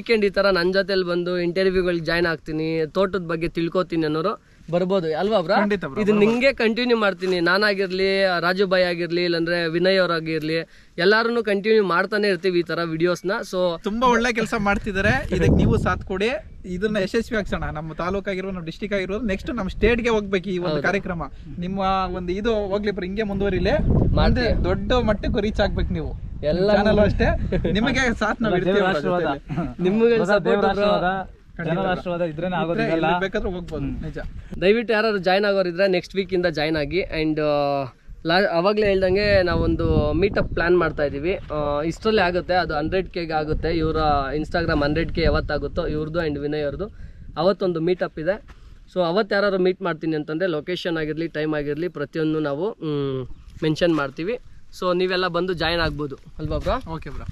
Weekend ಈ ಥರ ನನ್ನ ಜೊತೆಲಿ ಬಂದು ಇಂಟರ್ವ್ಯೂಗಳಿಗೆ ಜಾಯ್ನ್ ಆಗ್ತೀನಿ, ತೋಟದ ಬಗ್ಗೆ ತಿಳ್ಕೊತೀನಿ ಅನ್ನೋರು ಬರ್ಬೋದು ಅಲ್ವಾ ಬ್ರಾ? ಇದು ನಿಂಗೆ ಕಂಟಿನ್ಯೂ ಮಾಡ್ತೀನಿ, ನಾನಾಗಿರ್ಲಿ, ರಾಜು ಬಾಯ್ ಆಗಿರ್ಲಿ, ಇಲ್ಲಾಂದ್ರೆ ವಿನಯ್ ಅವರಾಗಿರ್ಲಿ, ಎಲ್ಲಾರು ಕಂಟಿನ್ಯೂ ಮಾಡ್ತಾನೆ ಇರ್ತೀವಿ ಈ ತರ ವಿಡಿಯೋಸ್ನ. ಸೊ ತುಂಬಾ ಒಳ್ಳೆ ಕೆಲಸ ಮಾಡ್ತಿದ್ದಾರೆ, ಇದಕ್ಕೆ ನೀವು ಸಾಥ್ ಕೊಡಿ, ಇದನ್ನ ಯಶಸ್ವಿ ಆಗ್ಸೋಣ. ನಮ್ಮ ತಾಲೂಕಾಗಿರ್ಬೋದು, ನಮ್ಮ ಡಿಸ್ಟಿಕ್ ಆಗಿರ್ಬೋದು, ನೆಕ್ಸ್ಟ್ ನಮ್ಮ ಸ್ಟೇಟ್ಗೆ ಹೋಗ್ಬೇಕು ಈ ಒಂದು ಕಾರ್ಯಕ್ರಮ. ನಿಮ್ಮ ಒಂದು ಇದು ಹೋಗ್ಲಿ ಬ್ರೋ, ಹಿಂಗೆ ಮುಂದುವರಿಲಿ, ದೊಡ್ಡ ಮಟ್ಟಕ್ಕೆ ರೀಚ್ ಆಗ್ಬೇಕು ನೀವು ಎಲ್ಲ ಚಾನಲ್ ಅಷ್ಟೇ. ನಿಮಗೆ ಸಾಥ್ ನಾವು ನಿಮಗೆ ಬೇಕಾದ್ರೆ ಹೋಗ್ಬೋದು. ನಿಜ, ದಯವಿಟ್ಟು ಯಾರು ಜಾಯ್ನ್ ಆಗೋರಿದ್ರೆ ನೆಕ್ಸ್ಟ್ ವೀಕಿಂದ ಜಾಯ್ನ್ ಆಗಿ. ಆ್ಯಂಡ್ ಅವಾಗಲೇ ಹೇಳ್ದಂಗೆ ನಾವೊಂದು ಮೀಟಪ್ ಪ್ಲ್ಯಾನ್ ಮಾಡ್ತಾ ಇದ್ದೀವಿ. ಇಷ್ಟರಲ್ಲೇ ಆಗುತ್ತೆ, ಅದು 100K ಆಗುತ್ತೆ. ಇವರ ಇನ್ಸ್ಟಾಗ್ರಾಮ್ 100K ಯಾವತ್ತಾಗುತ್ತೋ ಇವ್ರದ್ದು ಆ್ಯಂಡ್ ವಿನಯ್ ಅವ್ರದ್ದು ಅವತ್ತೊಂದು ಮೀಟಪ್ ಇದೆ. ಸೊ ಅವತ್ತು ಯಾರು ಮೀಟ್ ಮಾಡ್ತೀನಿ ಅಂತಂದರೆ ಲೊಕೇಶನ್ ಆಗಿರಲಿ, ಟೈಮ್ ಆಗಿರಲಿ, ಪ್ರತಿಯೊಂದು ನಾವು ಮೆನ್ಷನ್ ಮಾಡ್ತೀವಿ. ಸೊ ನೀವೆಲ್ಲ ಬಂದು ಜಾಯ್ನ್ ಆಗ್ಬೋದು ಅಲ್ವಾ ಬ್ರೋ? Okay bro.